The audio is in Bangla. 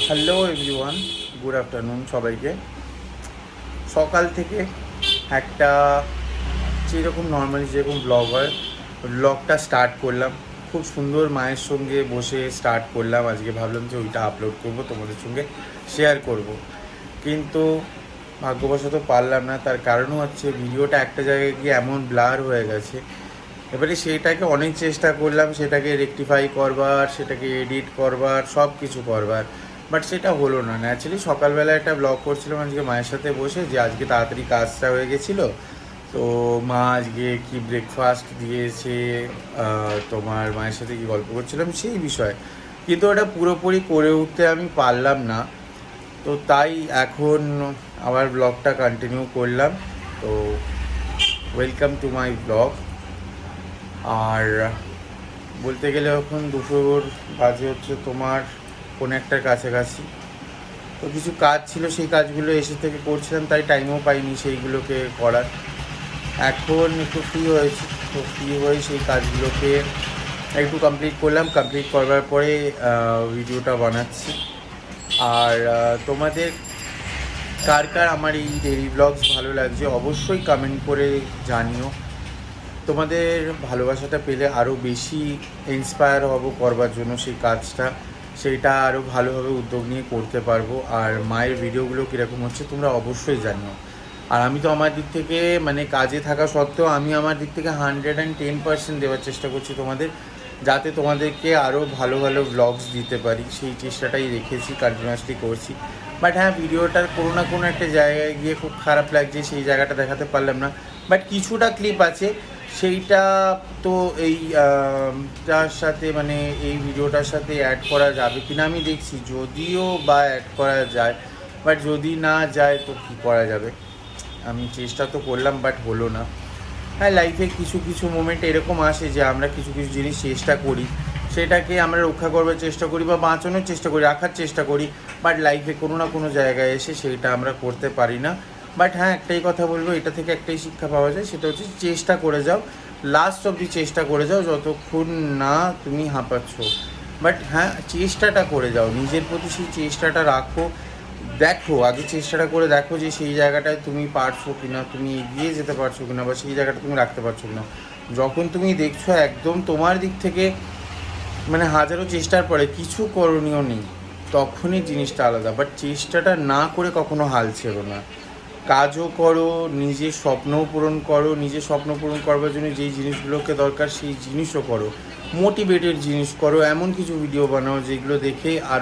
হ্যালো এভরিওয়ান, গুড আফটারনুন সবাইকে। সকাল থেকে একটা যেরকম নর্মালি যেরকম ব্লগ হয় ব্লগটা স্টার্ট করলাম। খুব সুন্দর মায়ের সঙ্গে বসে স্টার্ট করলাম। আজকে ভাবলাম যে ওইটা আপলোড করব, তোমাদের সঙ্গে শেয়ার করব, কিন্তু ভাগ্যবশত পারলাম না। তার কারণ হচ্ছে ভিডিওটা একটা জায়গায় গিয়ে এমন ব্লার হয়ে গেছে। এবারে সেইটাকে অনেক চেষ্টা করলাম, সেটাকে রেকটিফাই করবার, সেটাকে এডিট করবার, সব কিছু করবার, বাট সেটা হলো না। ন্যাচারালি সকালবেলা একটা ব্লগ করছিলাম আজকে মায়ের সাথে বসে, যে আজকে তাড়াতাড়ি কাজটা হয়ে গেছিলো। তো মা আজকে কি ব্রেকফাস্ট দিয়েছে, তোমার মায়ের সাথে কি গল্প করছিলাম সেই বিষয়ে, কিন্তু ওটা পুরোপুরি করে উঠতে আমি পারলাম না। তো তাই এখন আবার ব্লগটা কন্টিনিউ করলাম। তো ওয়েলকাম টু মাই ব্লগ। আর বলতে গেলে এখন দুপুর বাজে হচ্ছে তোমার কোনো একটার কাছাকাছি। তো কিছু কাজ ছিল, সেই কাজগুলো এসে থেকে করছিলাম, তাই টাইমও পাইনি সেইগুলোকে করার। এখন একটু ফ্রি হয়েছি, তো ফ্রি হয়ে সেই কাজগুলোকে একটু কমপ্লিট করলাম। কমপ্লিট করবার পরে ভিডিওটা বানাচ্ছি। আর তোমাদের কার কার আমার এই ডেইলি ব্লগস ভালো লাগছে অবশ্যই কমেন্ট করে জানিও। তোমাদের ভালোবাসাটা পেলে আরও বেশি ইন্সপায়ার হব করবার জন্য সেই কাজটা, সেইটা আরও ভালোভাবে উদ্যোগ নিয়ে করতে পারবো। আর মায়ের ভিডিওগুলো কীরকম হচ্ছে তোমরা অবশ্যই জানিও। আর আমি তো আমার দিক থেকে মানে কাজে থাকা সত্ত্বেও আমি আমার দিক থেকে 110% দেওয়ার চেষ্টা করছি তোমাদের, যাতে তোমাদেরকে আরও ভালো ভালো ব্লগস দিতে পারি, সেই চেষ্টাটাই রেখেছি, কন্টিনিউয়াসলি করছি। বাট হ্যাঁ, ভিডিওটার কোনো না কোনো একটা জায়গায় গিয়ে খুব খারাপ লাগছে, সেই জায়গাটা দেখাতে পারলাম না। বাট কিছুটা ক্লিপ আছে, সেইটা তো এই তার সাথে মানে এই ভিডিওটার সাথে অ্যাড করা যাবে কিনা আমি দেখছি, যদিও বা অ্যাড করা যায়। বাট যদি না যায় তো কী করা যাবে, আমি চেষ্টা তো করলাম বাট হলো না। হ্যাঁ, লাইফে কিছু কিছু মোমেন্ট এরকম আসে যে আমরা কিছু কিছু জিনিস চেষ্টা করি, সেটাকে আমরা রক্ষা করবার চেষ্টা করি বা বাঁচানোর চেষ্টা করি, রাখার চেষ্টা করি, বাট লাইফে কোনো না কোনো জায়গায় এসে সেইটা আমরা করতে পারি না। বাট হ্যাঁ, একটাই কথা বলবো, এটা থেকে একটাই শিক্ষা পাওয়া যায়, সেটা হচ্ছে চেষ্টা করে যাও, লাস্ট অবধি চেষ্টা করে যাও, যতক্ষণ না তুমি হাঁপাচ্ছ। বাট হ্যাঁ, চেষ্টাটা করে যাও, নিজের প্রতি সেই চেষ্টাটা রাখো। দেখো, আগে চেষ্টাটা করে দেখো যে সেই জায়গাটায় তুমি পারছো কিনা, তুমি এগিয়ে যেতে পারছো কিনা, বা সেই জায়গাটা তুমি রাখতে পারছো কিনা। যখন তুমি দেখছো একদম তোমার দিক থেকে মানে হাজারো চেষ্টার পরে কিছু করণীয় নেই, তখনই জিনিসটা আলাদা। বাট চেষ্টাটা না করে কখনো হাল ছেড়ো না, কাজও করো, নিজের স্বপ্নও পূরণ করো, নিজের স্বপ্ন পূরণ করবার জন্য যেই জিনিসগুলোকে দরকার সেই জিনিসও করো, মোটিভেটেড জিনিস করো, এমন কিছু ভিডিও বানাও যেগুলো দেখে আরও